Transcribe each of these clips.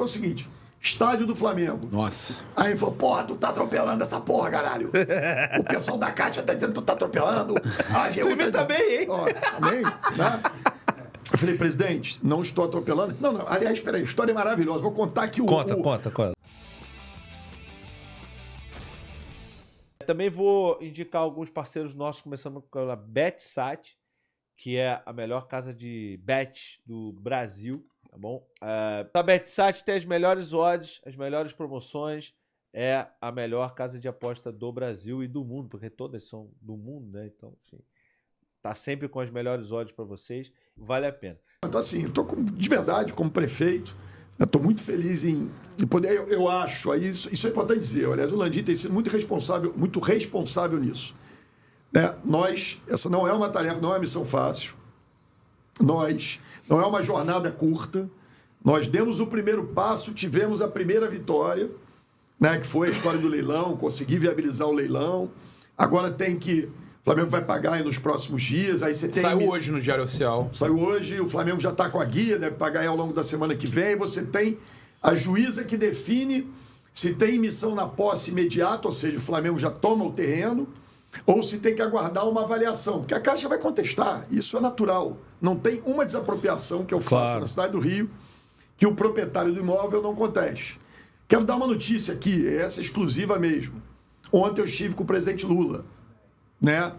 foi o seguinte: estádio do Flamengo. Nossa. Aí ele falou, porra, tu tá atropelando essa porra, caralho. O pessoal da Caixa tá dizendo que tu tá atropelando. A AGU Tu imita bem, hein? Ó, também, né? Eu falei, presidente, não estou atropelando. Não, aliás, peraí, a história é maravilhosa. Vou contar que Conta. Também vou indicar alguns parceiros nossos, começando pela BetSat, que é a melhor casa de bet do Brasil, tá bom? A BetSat tem as melhores odds, as melhores promoções, é a melhor casa de aposta do Brasil e do mundo, porque todas são do mundo, né? Então, enfim, tá sempre com as melhores odds para vocês, vale a pena. Então, assim, eu tô de verdade, como prefeito, estou muito feliz em poder. Eu acho, aí isso é importante dizer. Aliás, o Landim tem sido muito responsável nisso. Né? Essa não é uma tarefa, não é uma missão fácil. Não é uma jornada curta. Nós demos o primeiro passo, tivemos a primeira vitória, né, que foi a história do leilão, consegui viabilizar o leilão. Agora tem que. O Flamengo vai pagar aí nos próximos dias. Aí você tem. Saiu hoje no Diário Oficial. Saiu hoje, o Flamengo já está com a guia, deve pagar aí ao longo da semana que vem. Você tem a juíza que define se tem emissão na posse imediata, ou seja, o Flamengo já toma o terreno, ou se tem que aguardar uma avaliação, porque a Caixa vai contestar, isso é natural. Não tem uma desapropriação que eu faça na cidade do Rio que o proprietário do imóvel não conteste. Quero dar uma notícia aqui, essa é exclusiva mesmo. Ontem eu estive com o presidente Lula, né?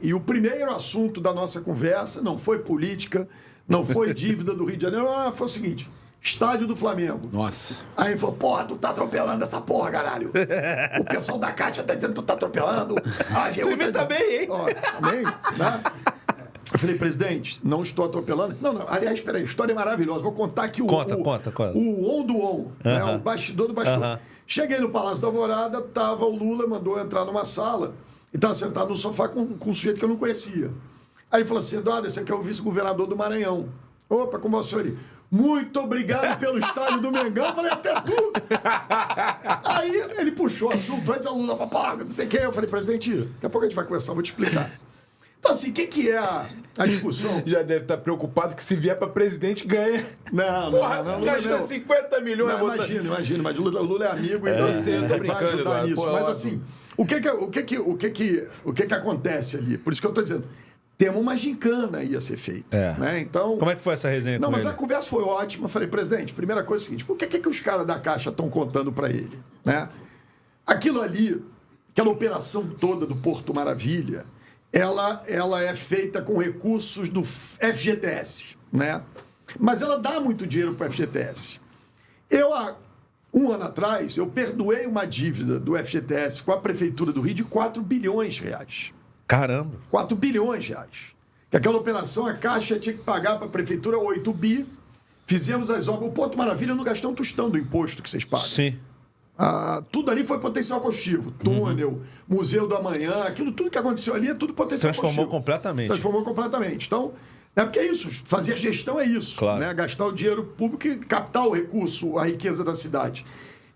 E o primeiro assunto da nossa conversa não foi política, não foi dívida do Rio de Janeiro, foi o seguinte: estádio do Flamengo. Nossa. Aí ele falou, porra, tu tá atropelando essa porra, caralho. O pessoal da Caixa tá dizendo que tu tá atropelando. A AGU Tu imita bem, hein? Ó, também, né? Eu falei, presidente, não estou atropelando. Não, aliás, peraí, a história é maravilhosa. Vou contar aqui Conta. o on do on, né? O bastidor do bastidor. Cheguei no Palácio da Alvorada, tava o Lula, mandou eu entrar numa sala e estava sentado no sofá com um sujeito que eu não conhecia. Aí ele falou assim, Eduardo, esse aqui é o vice-governador do Maranhão. Opa, como é o senhor ali? Muito obrigado pelo estádio do Mengão. Eu falei, até tu. Aí ele puxou o assunto, antes a Lula, não sei o quê. Eu falei, presidente, daqui a pouco a gente vai conversar, vou te explicar. Então, assim, o que é a discussão? Já deve estar preocupado que se vier para presidente ganha. Não, gasta 50 milhões. Não, imagina, mas o Lula é amigo e eu tô vai ajudar Eduardo, nisso. Pô, mas óbvio. assim, o que acontece ali? Por isso que eu estou dizendo, temos uma gincana aí a ser feita. Né? Então, como é que foi essa resenha não, com mas ele? a conversa foi ótima. Eu falei, presidente, primeira coisa é o seguinte, por que os caras da Caixa estão contando para ele? Né? Aquilo ali, aquela operação toda do Porto Maravilha, ela é feita com recursos do FGTS, né? Mas ela dá muito dinheiro para o FGTS. Há um ano atrás, eu perdoei uma dívida do FGTS com a Prefeitura do Rio de 4 bilhões de reais. Caramba. 4 bilhões de reais. Que aquela operação, a Caixa tinha que pagar para a Prefeitura 8 bi. Fizemos as obras. O Porto Maravilha não gastou um tostão do imposto que vocês pagam. Sim. Tudo ali foi potencial combustível. Túnel, Museu do Amanhã, aquilo tudo que aconteceu ali é tudo potencial Transformou combustível. completamente. Completamente. Então, porque é isso, fazer gestão é isso. Claro. Né? Gastar o dinheiro público e captar o recurso, a riqueza da cidade.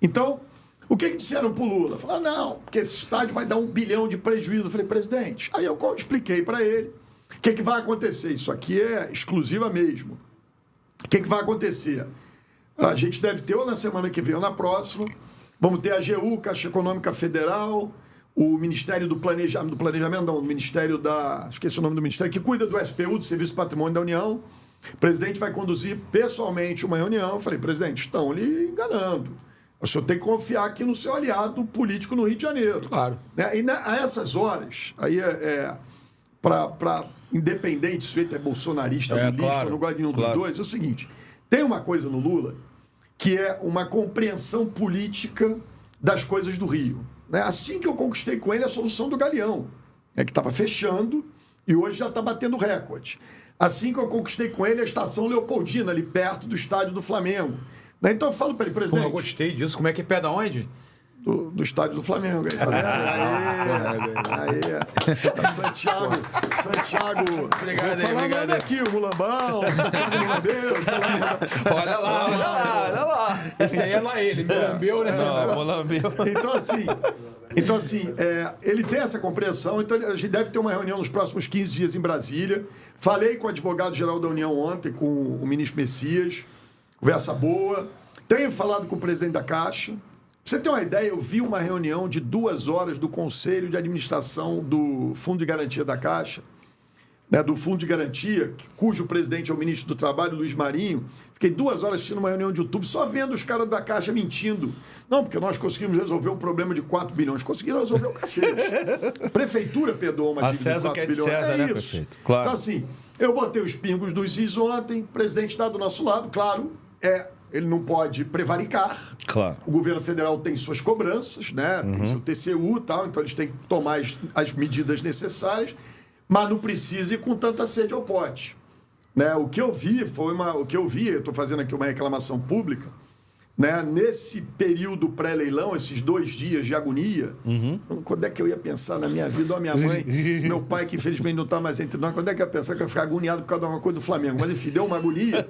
Então, o que disseram pro Lula? Falaram, não, porque esse estádio vai dar 1 bilhão de prejuízo. Eu falei, presidente, aí eu expliquei para ele o que vai acontecer. Isso aqui é exclusiva mesmo. O que vai acontecer? A gente deve ter ou na semana que vem ou na próxima. Vamos ter a AGU, Caixa Econômica Federal, o Ministério do Planejamento, não, o Ministério da... Esqueci o nome do Ministério, que cuida do SPU, do Serviço Patrimônio da União. O presidente vai conduzir pessoalmente uma reunião. Eu falei, presidente, estão lhe enganando. O senhor tem que confiar aqui no seu aliado político no Rio de Janeiro. Claro. Né? E a essas horas, aí para independente se ele é bolsonarista, lulista, claro, eu não gosto de nenhum dos dois, é o seguinte, tem uma coisa no Lula que é uma compreensão política das coisas do Rio. Né? Assim que eu conquistei com ele a solução do Galeão, que estava fechando e hoje já está batendo recorde. Assim que eu conquistei com ele a Estação Leopoldina, ali perto do estádio do Flamengo. Né? Então eu falo para ele, presidente... Pô, eu gostei disso. Como é que é pé da onde? Do estádio do Flamengo. Aí, tá vendo? Aí. Santiago. Obrigado, vou falar nada aqui, o Mulambão, o Santiago Mulambeiro, Olha lá. Esse aí é lá ele, Mulambeu, né? Não, Mulambeu. Então, assim, ele tem essa compreensão, então a gente deve ter uma reunião nos próximos 15 dias em Brasília. Falei com o advogado-geral da União ontem, com o ministro Messias, conversa boa. Tenho falado com o presidente da Caixa. Pra você ter uma ideia, eu vi uma reunião de 2 horas do Conselho de Administração do Fundo de Garantia da Caixa, né, do Fundo de Garantia, cujo presidente é o ministro do Trabalho, Luiz Marinho. Fiquei 2 horas assistindo uma reunião de YouTube só vendo os caras da Caixa mentindo. Não, porque nós conseguimos resolver um problema de 4 bilhões. Conseguiram resolver o cacete. A prefeitura perdoou uma dívida de 4 bilhões. César, né, isso. prefeito? Claro. Então, assim, eu botei os pingos dos is ontem, o presidente está do nosso lado, claro, ele não pode prevaricar. Claro. O governo federal tem suas cobranças, né? Tem seu TCU e tal, então eles têm que tomar as medidas necessárias, mas não precisa ir com tanta sede ao pote. Né? O que eu vi, eu estou fazendo aqui uma reclamação pública, né? Nesse período pré-leilão, esses 2 dias de agonia, quando é que eu ia pensar na minha vida, ou a minha mãe, meu pai, que infelizmente não está mais entre nós, quando é que eu ia pensar que eu ia ficar agoniado por causa de alguma coisa do Flamengo? Mas enfim, deu uma agonia.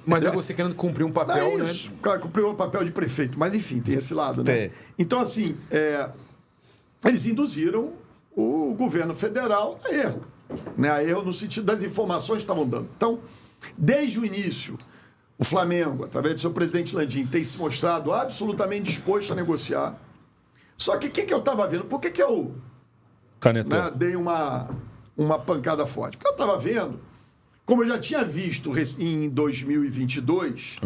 Mas é você querendo cumprir um papel, Não é isso. Cara, cumpriu o papel de prefeito, mas enfim, tem esse lado, né? Tem. Então, assim, eles induziram o governo federal a erro. Né? A erro no sentido das informações que estavam dando. Então, desde o início, o Flamengo, através do seu presidente Landim, tem se mostrado absolutamente disposto a negociar. Só que o que eu estava vendo? Por que eu Canetou. dei uma pancada forte? Porque eu estava vendo, como eu já tinha visto em 2022...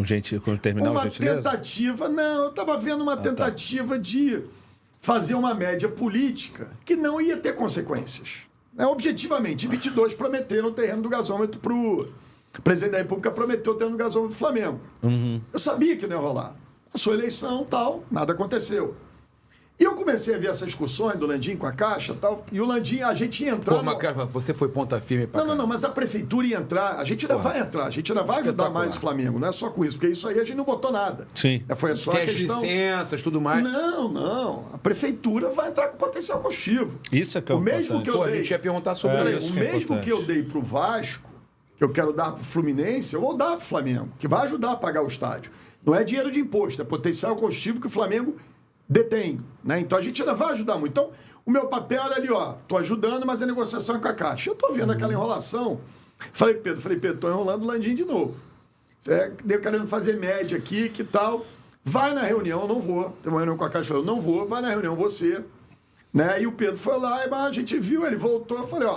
Quando terminar uma o gentileza? tentativa, não, eu estava vendo uma tentativa de fazer uma média política que não ia ter consequências. Objetivamente, em 22 prometeram o terreno do gasômetro para o presidente da República, prometeu o terreno do gasômetro do Flamengo. Eu sabia que não ia rolar. Passou a eleição, tal, nada aconteceu. E eu comecei a ver essas discussões do Landim com a Caixa, tal, e o Landim, a gente ia entrar... Pô, mas, cara, você foi ponta firme pra Não, mas a prefeitura ia entrar, a gente ainda vai entrar, a gente ainda vai ajudar mais o Flamengo, não é só com isso, porque isso aí a gente não botou nada. Sim. Foi só Tem a as questão... licenças, tudo mais. Não, a prefeitura vai entrar com potencial combustível. Isso é que é o mesmo que eu Pô, a dei... gente ia perguntar sobre Peraí, isso. o mesmo que eu dei pro Vasco, que eu quero dar pro Fluminense, eu vou dar pro Flamengo, que vai ajudar a pagar o estádio. Não é dinheiro de imposto, é potencial combustível que o Flamengo detém, né? Então a gente ainda vai ajudar muito. Então, o meu papel era ali, tô ajudando, mas a negociação é com a Caixa. Eu tô vendo aquela enrolação. Falei, Pedro, tô enrolando o Landim de novo. Você deu querendo fazer média aqui, que tal? Vai na reunião, eu não vou. Tem uma reunião com a Caixa, eu não vou, vai na reunião você. Né? E o Pedro foi lá, e a gente viu, ele voltou, eu falei,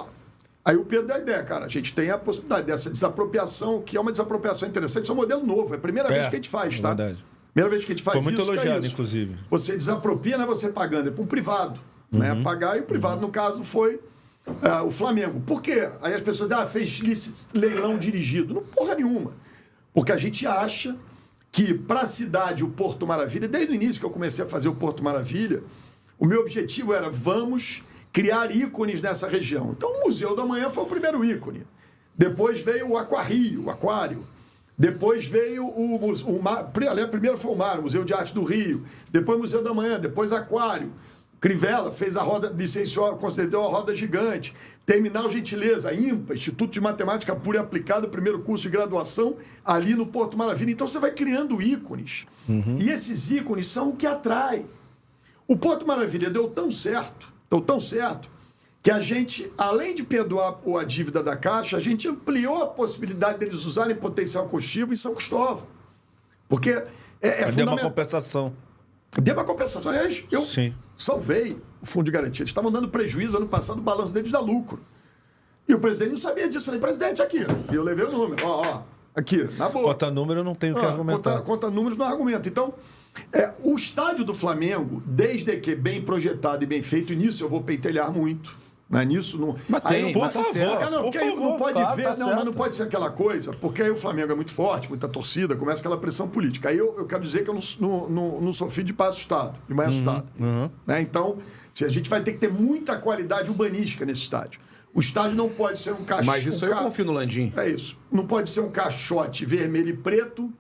Aí o Pedro deu a ideia, cara, a gente tem a possibilidade dessa desapropriação, que é uma desapropriação interessante, isso é um modelo novo, é a primeira vez que a gente faz, tá? Verdade. Primeira vez que a gente faz Foi muito isso, elogiado, é isso. inclusive. Você desapropria, não é você pagando, é para um privado. Né? Pagar, e o privado, no caso, foi o Flamengo. Por quê? Aí as pessoas dizem, fez leilão dirigido. Não, porra nenhuma. Porque a gente acha que, para a cidade, o Porto Maravilha, desde o início que eu comecei a fazer o Porto Maravilha, o meu objetivo era, vamos criar ícones nessa região. Então, o Museu da Manhã foi o primeiro ícone. Depois veio o Aquarrio, o Aquário. Depois veio o mar. Primeiro foi o Mar, o Museu de Arte do Rio. Depois o Museu da Manhã, depois Aquário. Crivella fez a roda, licenciou, concedeu a roda gigante. Terminal Gentileza, IMPA, Instituto de Matemática Pura e Aplicada, primeiro curso de graduação, ali no Porto Maravilha. Então você vai criando ícones. E esses ícones são o que atrai. O Porto Maravilha deu tão certo, que a gente, além de perdoar a dívida da Caixa, a gente ampliou a possibilidade deles usarem potencial combustível em São Cristóvão. Porque é Deu fundamental. uma compensação. Deu uma compensação. Aliás, eu Sim. salvei o Fundo de Garantia. Eles estavam dando prejuízo ano passado, o balanço deles dá lucro. E o presidente não sabia disso. Falei, presidente, aqui. E eu levei o número. Aqui, na boa. Quanto a número, eu não tenho o que argumentar. Conta números no argumento. Então, o estádio do Flamengo, desde que bem projetado e bem feito, e nisso eu vou pentelhar muito. Né? Nisso não. Mas tem, aí, por mas tá favor. certo. Porque aí não pode claro, ver, tá não, certo. mas não pode ser aquela coisa, porque aí o Flamengo é muito forte, muita torcida, começa aquela pressão política. Aí eu quero dizer que eu não sou filho de pai assustado, de mãe assustada. Né? Então, a gente vai ter que ter muita qualidade urbanística nesse estádio. O estádio não pode ser um caixote. Mas isso eu confio no Landim. É isso. Não pode ser um caixote vermelho e preto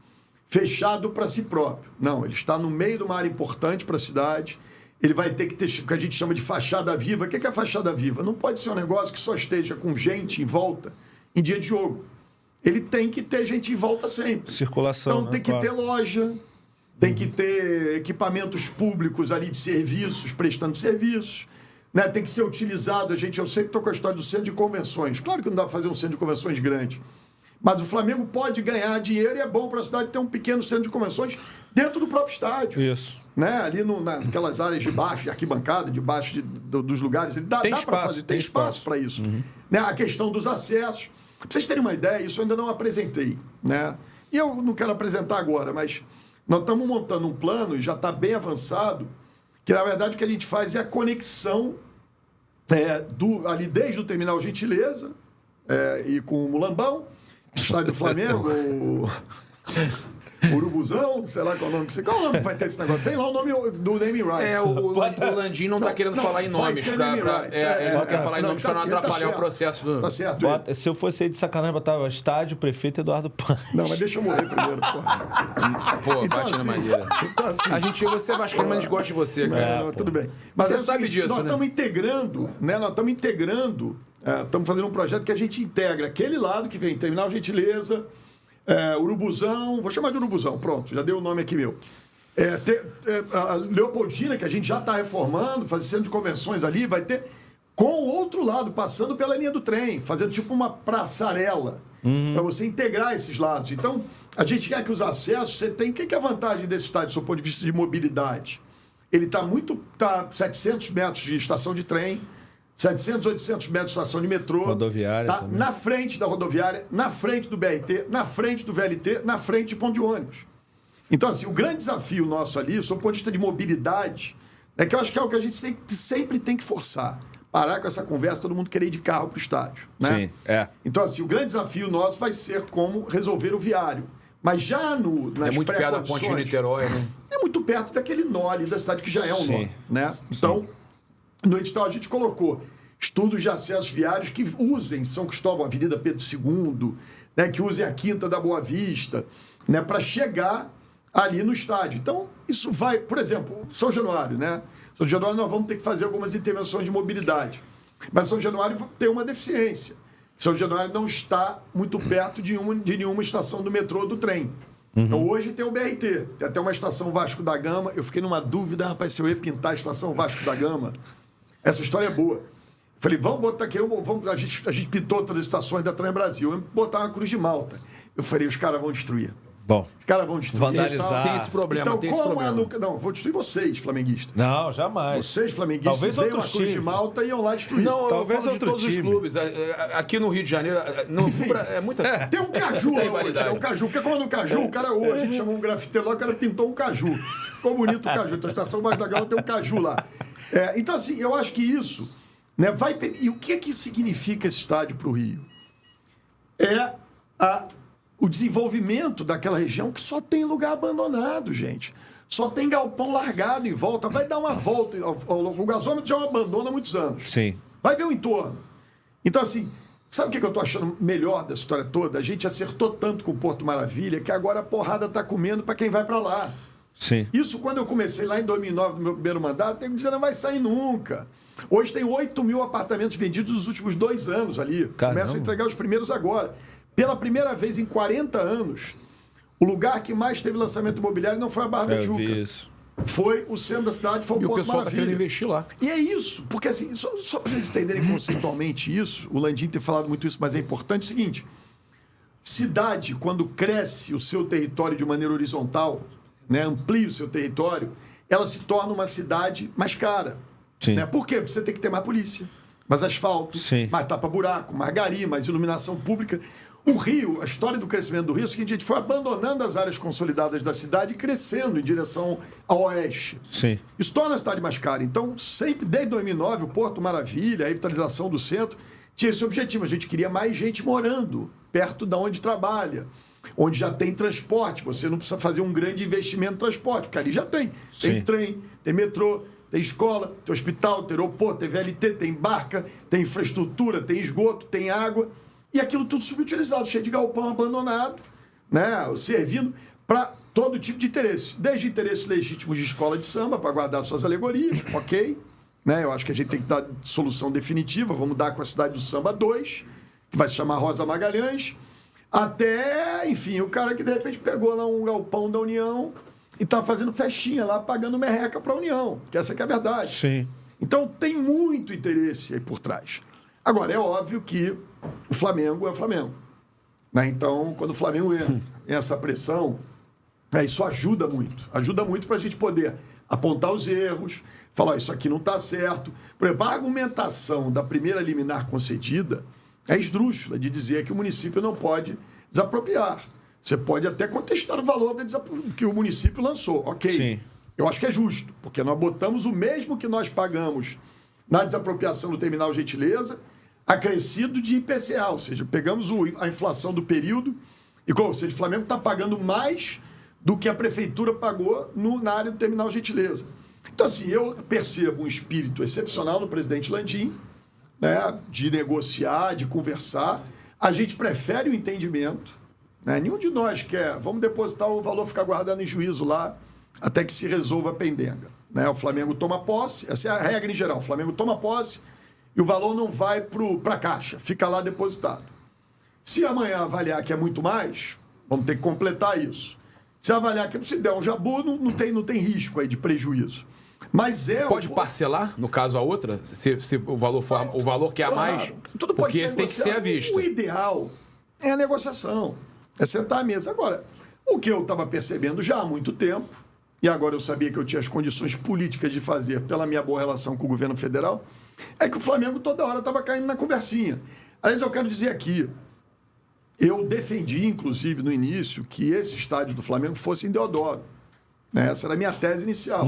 fechado para si próprio. Não, ele está no meio de uma área importante para a cidade. Ele vai ter que ter o que a gente chama de fachada viva. O que é fachada viva? Não pode ser um negócio que só esteja com gente em volta em dia de jogo. Ele tem que ter gente em volta sempre. Circulação. Então né? tem que ter loja, tem que ter equipamentos públicos ali de serviços, prestando serviços. Né? Tem que ser utilizado. Eu sempre estou com a história do centro de convenções. Claro que não dá para fazer um centro de convenções grande. Mas o Flamengo pode ganhar dinheiro e é bom para a cidade ter um pequeno centro de convenções dentro do próprio estádio. Isso. Né? Ali naquelas áreas de baixo, de arquibancada, debaixo dos lugares. Dá para fazer, tem espaço para isso. Né? A questão dos acessos. Pra vocês terem uma ideia, isso eu ainda não apresentei. Né? E eu não quero apresentar agora, mas nós estamos montando um plano, e já está bem avançado, que na verdade o que a gente faz é a conexão ali desde o Terminal Gentileza e com o Mulambão, estádio do Flamengo, Urubuzão, sei lá qual é o nome que você... Qual é o nome que vai ter esse negócio? Tem lá o nome do naming rights. O Landim não está querendo falar em nomes. Ele não quer falar em nomes para não atrapalhar o processo do... Tá certo. Se eu fosse aí de sacanagem, botava estádio, prefeito Eduardo Paes. Não, mas deixa eu morrer primeiro, porra. Pô, bate na madeira. Então, assim, Você é vascaíno, mas a gente gosta de você, cara. tudo bem. Mas Você sabe disso, nós estamos integrando, né? Nós estamos integrando, estamos fazendo um projeto que a gente integra aquele lado que vem Terminal Gentileza, Urubuzão, vou chamar de Urubuzão, pronto, já deu o nome aqui meu. A Leopoldina, que a gente já está reformando, fazendo centro de convenções ali, vai ter com o outro lado, passando pela linha do trem, fazendo tipo uma passarela, para você integrar esses lados. Então, a gente quer que os acessos, você tem... O que é a vantagem desse estádio, do seu ponto de vista de mobilidade? Ele está 700 metros de estação de trem, 700, 800 metros de estação de metrô. Rodoviária também. Na frente da rodoviária, na frente do BRT, na frente do VLT, na frente de ponto de ônibus. Então, assim, o grande desafio nosso ali, sob o ponto de vista de mobilidade, é que eu acho que é o que a gente sempre tem que forçar. Parar com essa conversa, todo mundo querer ir de carro para o estádio. Né? Sim, Então, assim, o grande desafio nosso vai ser como resolver o viário. Mas já nas muito perto da ponte de Niterói, né? É muito perto daquele nó ali da cidade que já é um nó. Né? Então, no edital a gente colocou estudos de acessos viários que usem São Cristóvão, Avenida Pedro II, né, que usem a Quinta da Boa Vista, né, para chegar ali no estádio. Então, isso vai, por exemplo, São Januário, né? São Januário nós vamos ter que fazer algumas intervenções de mobilidade. Mas São Januário tem uma deficiência. São Januário não está muito perto de nenhuma estação do metrô ou do trem. Então, hoje tem o BRT, tem até uma estação Vasco da Gama. Eu fiquei numa dúvida, rapaz, se eu ia pintar a estação Vasco da Gama. Essa história é boa. Falei, vamos botar aqui, a gente pintou todas as estações da Trem Brasil, vamos botar uma Cruz de Malta. Eu falei, os caras vão destruir. Bom. Os caras vão destruir. Vandalizar. Tem esse problema, Então, tem esse problema. Não, vou destruir vocês, flamenguistas. Não, jamais. Vocês, flamenguistas, Talvez veem uma outro Cruz de time. Malta e iam lá destruir. Não, Talvez eu falo de outro todos time. os clubes. Aqui no Rio de Janeiro, é muita... Tem um caju lá hoje, rivalidade. é um caju. Porque quando o caju, o cara hoje, a gente chamou um grafiteiro lá, o cara pintou um caju. Ficou bonito o caju. Então, a estação Vasco da Gama tem um caju lá. Então, assim, eu acho que isso... Né, e o que significa esse estádio para o Rio? O desenvolvimento daquela região que só tem lugar abandonado, gente. Só tem galpão largado em volta. Vai dar uma volta. O gasômetro já abandona há muitos anos. Sim. Vai ver o entorno. Então, assim, sabe o que eu estou achando melhor dessa história toda? A gente acertou tanto com o Porto Maravilha que agora a porrada está comendo para quem vai para lá. Sim. Isso, quando eu comecei lá em 2009, no meu primeiro mandato, tem que dizer, não vai sair nunca. Hoje tem 8 mil apartamentos vendidos nos últimos 2 anos ali. Caramba. Começa a entregar os primeiros agora. Pela primeira vez em 40 anos, o lugar que mais teve lançamento imobiliário não foi a Barra da Eu vi Tijuca. isso. Foi o centro da cidade, foi o E o Porto pessoal está querendo Maravilha. investir lá. E é isso, porque assim, só para vocês entenderem conceitualmente isso, o Landim tem falado muito isso, mas é importante o seguinte: cidade, quando cresce o seu território de maneira horizontal, né, amplia o seu território, ela se torna uma cidade mais cara. Sim. Né? Por quê? Porque você tem que ter mais polícia, mais asfalto, Sim. mais tapa-buraco, mais gari, mais iluminação pública. O Rio, a história do crescimento do Rio é o seguinte: a gente foi abandonando as áreas consolidadas da cidade e crescendo em direção ao oeste. Sim. Isso torna a cidade mais cara. Então, sempre, desde 2009, o Porto Maravilha, a revitalização do centro, tinha esse objetivo. A gente queria mais gente morando perto de onde trabalha, onde já tem transporte. Você não precisa fazer um grande investimento em transporte, porque ali já tem. Tem Sim. trem, tem metrô, tem escola, tem hospital, tem aeroporto, tem VLT, tem barca, tem infraestrutura, tem esgoto, tem água. E aquilo tudo subutilizado, cheio de galpão abandonado, né, servindo para todo tipo de interesse. Desde interesses legítimos de escola de samba, para guardar suas alegorias, ok. Né, eu acho que a gente tem que dar solução definitiva, vamos dar com a Cidade do Samba 2, que vai se chamar Rosa Magalhães, até, enfim, o cara que de repente pegou lá um galpão da União e está fazendo festinha lá, pagando merreca para a União, que essa que é a verdade. Sim. Então tem muito interesse aí por trás. Agora, é óbvio que o Flamengo é o Flamengo. Né? Então, quando o Flamengo entra em essa pressão, Isso ajuda muito para a gente poder apontar os erros, falar isso aqui não está certo. Por exemplo, a argumentação da primeira liminar concedida é esdrúxula de dizer que o município não pode desapropriar. Você pode até contestar o valor que o município lançou, ok. Sim. Eu acho que é justo, porque nós botamos o mesmo que nós pagamos na desapropriação do terminal Gentileza, acrescido de IPCA, ou seja, pegamos a inflação do período e, ou seja, o Flamengo está pagando mais do que a prefeitura pagou na área do terminal Gentileza. Então, assim, eu percebo um espírito excepcional no presidente Landim, né, de negociar, de conversar. A gente prefere o entendimento, né? Nenhum de nós quer, vamos depositar o valor, ficar guardado em juízo lá, até que se resolva a pendenga. Né? O Flamengo toma posse, essa é a regra em geral, o Flamengo toma posse e o valor não vai para a caixa, fica lá depositado. Se amanhã avaliar que é muito mais, vamos ter que completar isso. Se avaliar que se der um jabu, não tem risco aí de prejuízo. Mas pode parcelar, no caso a outra, se o valor for o valor que é a mais, tudo pode porque ser esse tem que ser à vista. O ideal é a negociação, é sentar à mesa. Agora, o que eu estava percebendo já há muito tempo, e agora eu sabia que eu tinha as condições políticas de fazer pela minha boa relação com o governo federal, é que o Flamengo toda hora estava caindo na conversinha. Aliás, eu quero dizer aqui, eu defendi, inclusive, no início, que esse estádio do Flamengo fosse em Deodoro. Né? Essa era a minha tese inicial.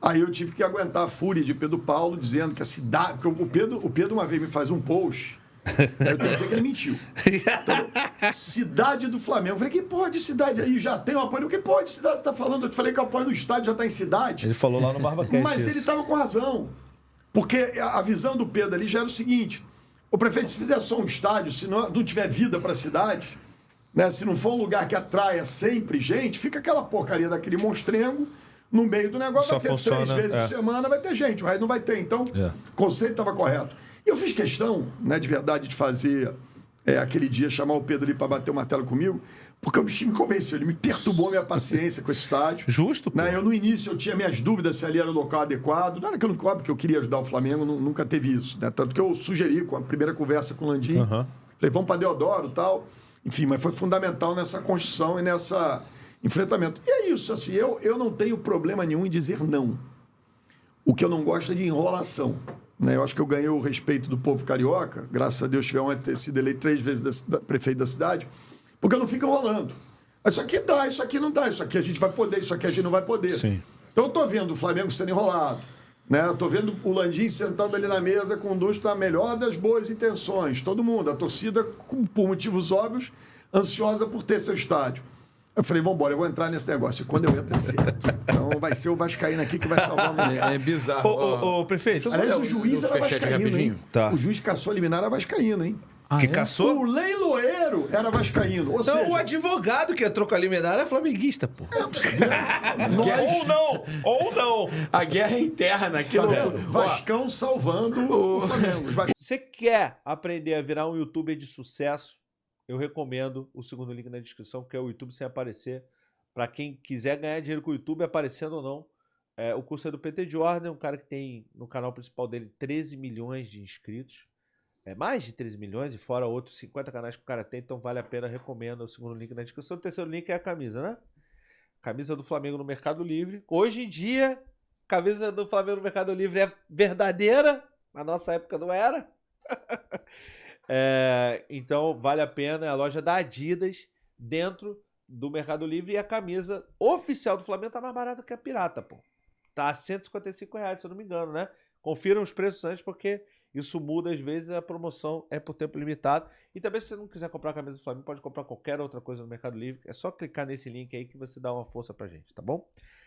Aí eu tive que aguentar a fúria de Pedro Paulo dizendo que a cidade... Porque o Pedro uma vez me faz um post, eu tenho que dizer que ele mentiu. Então, cidade do Flamengo. Eu falei, que porra de cidade aí? Já tem um apoio? Que porra de cidade você está falando? Eu te falei que o apoio no estádio já está em cidade. Ele falou lá no BarbaCast. Mas ele estava com razão. Porque a visão do Pedro ali já era o seguinte... O prefeito, se fizer só um estádio, se não tiver vida para a cidade, né, se não for um lugar que atraia sempre gente, fica aquela porcaria daquele monstrengo no meio do negócio, vai ter 3 vezes por semana, vai ter gente, o resto não vai ter. Então, o conceito estava correto. E eu fiz questão, né, de verdade, de fazer aquele dia, chamar o Pedro ali para bater o martelo comigo, porque o bichinho me convenceu, ele me perturbou minha paciência com esse estádio. Justo, pô. Né, no início, eu tinha minhas dúvidas se ali era o local adequado. Não era que eu não óbvio que eu queria ajudar o Flamengo, nunca teve isso. Né? Tanto que eu sugeri, com a primeira conversa com o Landim, falei, vamos para Deodoro e tal. Enfim, mas foi fundamental nessa construção e nessa enfrentamento. E é isso, assim, eu não tenho problema nenhum em dizer não. O que eu não gosto é de enrolação. Né? Eu acho que eu ganhei o respeito do povo carioca, graças a Deus tive a honra de ter sido eleito 3 vezes prefeito da cidade, porque eu não fico enrolando. Isso aqui dá, isso aqui não dá, isso aqui a gente vai poder, isso aqui a gente não vai poder. Sim. Então eu estou vendo o Flamengo sendo enrolado. Né? Estou vendo o Landim sentando ali na mesa com a melhor das boas intenções. Todo mundo, a torcida, por motivos óbvios, ansiosa por ter seu estádio. Eu falei, vamos embora, eu vou entrar nesse negócio. E quando eu entro, é certo. Então vai ser o vascaíno aqui que vai salvar o mercado. É bizarro. Ô, prefeito. Aliás, o juiz era vascaíno, hein? Tá. O juiz caçou liminar era vascaíno, hein? Caçou? O leiloeiro era vascaíno. Ou Então, seja, o advogado que entrou com a liminar é flamenguista, pô. Ou não. A guerra é interna. Tá vendo? Vascão salvando o Flamengo. Você quer aprender a virar um youtuber de sucesso? Eu recomendo o segundo link na descrição, que é o YouTube Sem Aparecer. Para quem quiser ganhar dinheiro com o YouTube, aparecendo ou não. O curso é do PT Jordan, um cara que tem no canal principal dele 13 milhões de inscritos. Mais de 13 milhões, e fora outros 50 canais que o cara tem, então vale a pena, recomendo o segundo link na descrição. O terceiro link é a camisa, né? Camisa do Flamengo no Mercado Livre. Hoje em dia, camisa do Flamengo no Mercado Livre é verdadeira. Na nossa época não era. Então vale a pena. É a loja da Adidas dentro do Mercado Livre. E a camisa oficial do Flamengo tá mais barata que a pirata, pô. Tá a R$155, se eu não me engano, né? Confiram os preços antes, porque isso muda às vezes, a promoção é por tempo limitado. E também, se você não quiser comprar a camisa do Flamengo, pode comprar qualquer outra coisa no Mercado Livre. É só clicar nesse link aí que você dá uma força pra gente, tá bom?